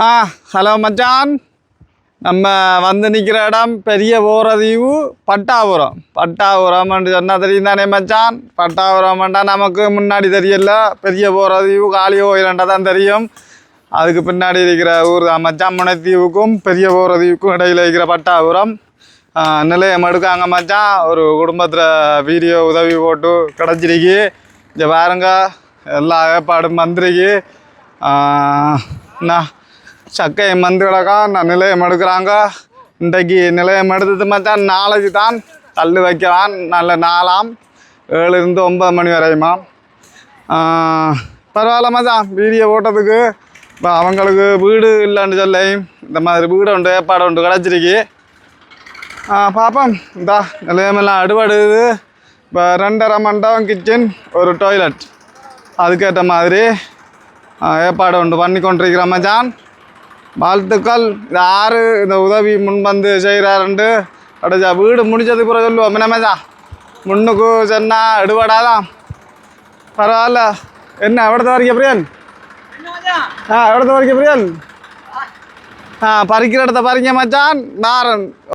ஆ hello மச்சான். நம்ம வந்து நிற்கிற இடம் பெரிய போரதீவு பட்டாபுரம். பட்டாபுரம்னு சொன்னால் தெரியும் தானே மச்சான். பட்டாபுரம்ண்டா நமக்கு முன்னாடி தெரியல, பெரிய போரதீவு காளி கோயிலண்டா தான் தெரியும். அதுக்கு பின்னாடி இருக்கிற ஊர் தான் மச்சான். முனைத்தீவுக்கும் பெரிய போரதீவுக்கும் இடையில் இருக்கிற பட்டாபுரம் நிலையம் எடுக்காங்க மச்சான். ஒரு குடும்பத்தில் வீடியோ உதவி போட்டு கிடச்சிருக்கு. இங்கே பாருங்க, எல்லா ஏற்பாடும் வந்திருக்கு. நான் சக்கையை மந்து கிடக்கா நான் நிலையம் எடுக்கிறாங்க. இன்றைக்கு நிலையம் எடுத்தது மச்சான். நாளைக்கு தான் கல் வைக்கலாம். நல்ல நாளாம் 7 to 9 மணி வரையுமா. பரவாயில்ல மச்சான், வீடியோ போட்டதுக்கு. இப்போ அவங்களுக்கு வீடு இல்லைன்னு சொல்ல இந்த மாதிரி வீடு உண்டு, ஏற்பாடு உண்டு கிடச்சிருக்கு. பார்ப்போம். இந்த நிலையமெல்லாம் அடுபடுது. இப்போ 2.5 மண்டபம், கிச்சன், ஒரு டாய்லெட், அதுக்கேற்ற மாதிரி ஏற்பாடு உண்டு பண்ணி கொண்டிருக்கிற மச்சான். வாழ்த்துக்கள். இந்த ஆறு இந்த உதவி முன் வந்து செய்கிறாருண்டு கடைச்சா வீடு முடிச்சதுக்கு பிறகு சொல்லுவோம். என்ன மச்சான், முன்னுக்கு சொன்னால் எடுபடாதான். பரவாயில்ல. என்ன எவ்வளோத்த வரைக்கும் பிரியன்? எவ்வளோத்த வரைக்கும் பிரியன்? பறிக்கிற இடத்த பறிங்க மச்சான். நாரன்